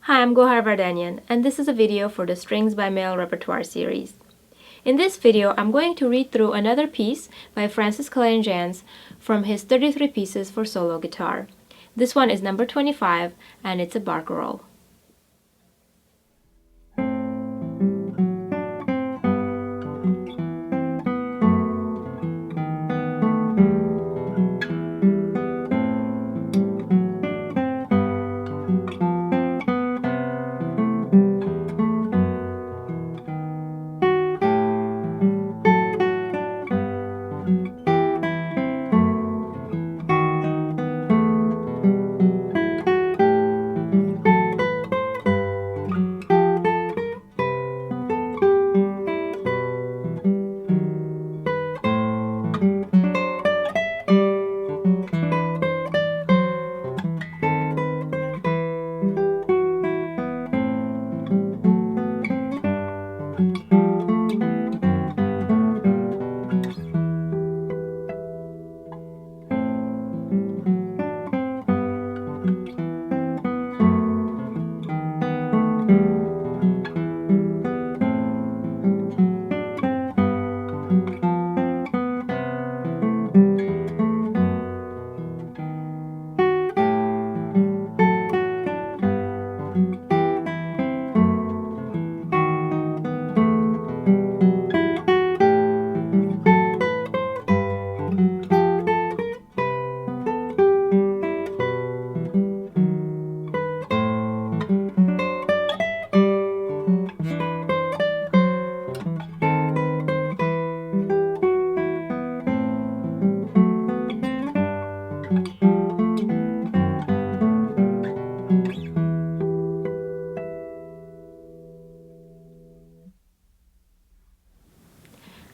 Hi, I'm Gohar Vardanyan, and this is a video for the Strings by Male repertoire series. In this video, I'm going to read through another piece by Kleynjans from his 33 pieces for solo guitar. This one is number 25, and it's a Barcarolle.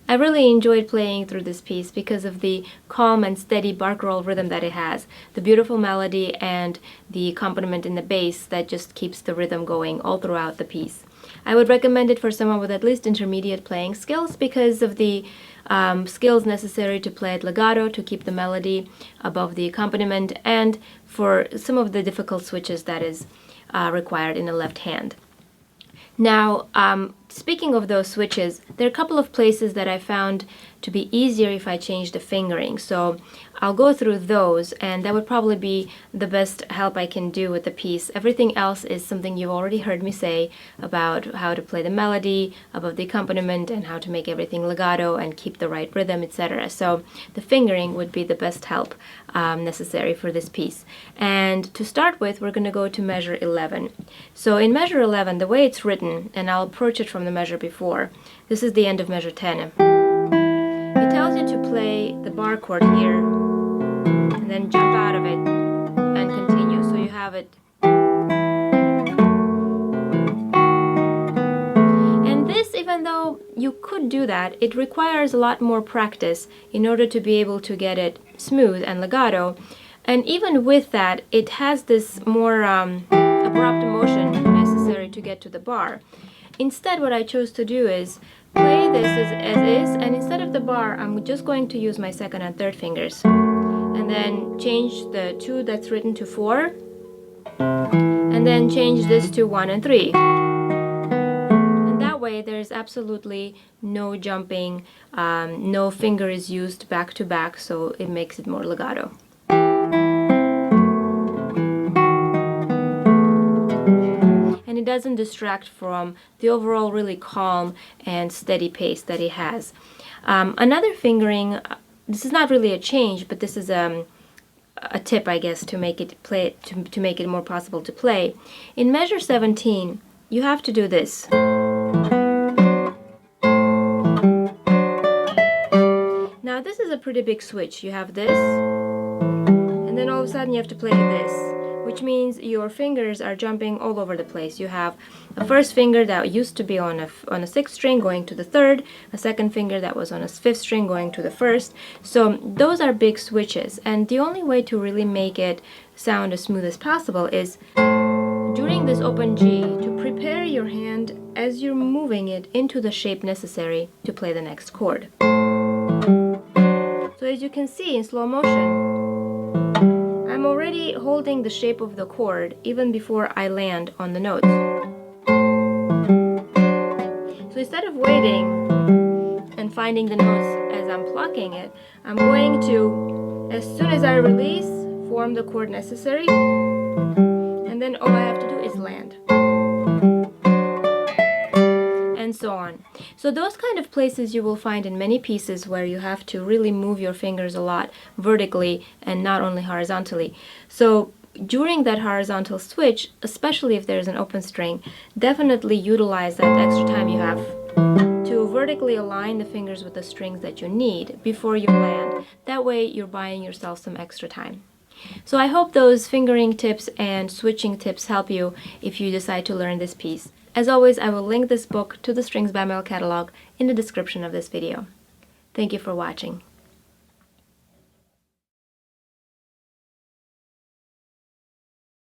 I really enjoyed playing through this piece because of the calm and steady Barcarolle rhythm that it has, the beautiful melody and the accompaniment in the bass that just keeps the rhythm going all throughout the piece. I would recommend it for someone with at least intermediate playing skills because of the skills necessary to play it legato, to keep the melody above the accompaniment, and for some of the difficult switches that is required in the left hand. Now, speaking of those switches, there are a couple of places that I found to be easier if I change the fingering. So I'll go through those, and that would probably be the best help I can do with the piece. Everything else is something you've already heard me say about how to play the melody above the accompaniment and how to make everything legato and keep the right rhythm, etc. So the fingering would be the best help necessary for this piece. And to start with, we're going to go to measure 11. So in measure 11, the way it's written, and I'll approach it from the measure before, this is the end of measure 10. It tells you to play the bar chord here and then jump out of it and continue. So you have it. And this, even though you could do that, it requires a lot more practice in order to be able to get it smooth and legato. And even with that, it has this more abrupt motion necessary to get to the bar. Instead, what I chose to do is play this as is, and instead of the bar, I'm just going to use my second and third fingers, and then change the 2 that's written to 4, and then change this to 1 and 3. And that way, there's absolutely no jumping, no finger is used back to back, so it makes it more legato. And it doesn't distract from the overall really calm and steady pace that it has. Another fingering, this is not really a change, but this is a tip, I guess, to make it play to make it more possible to play. In measure 17, you have to do this. Now this is a pretty big switch. You have this, and then all of a sudden you have to play this, which means your fingers are jumping all over the place. You have a first finger that used to be on a 6th string going to the 3rd, a second finger that was on a 5th string going to the 1st. So those are big switches, and the only way to really make it sound as smooth as possible is during this open G to prepare your hand as you're moving it into the shape necessary to play the next chord. So as you can see in slow motion, I'm already already holding the shape of the chord even before I land on the notes. So instead of waiting and finding the notes as I'm plucking it, I'm going to, as soon as I release, form the chord necessary, and then all I have to do is land. And so on. So those kind of places you will find in many pieces where you have to really move your fingers a lot vertically and not only horizontally. So during that horizontal switch, especially if there's an open string, definitely utilize that extra time you have to vertically align the fingers with the strings that you need before you land. That way you're buying yourself some extra time. So I hope those fingering tips and switching tips help you if you decide to learn this piece. As always, I will link this book to the Strings by Mel catalog in the description of this video. Thank you for watching.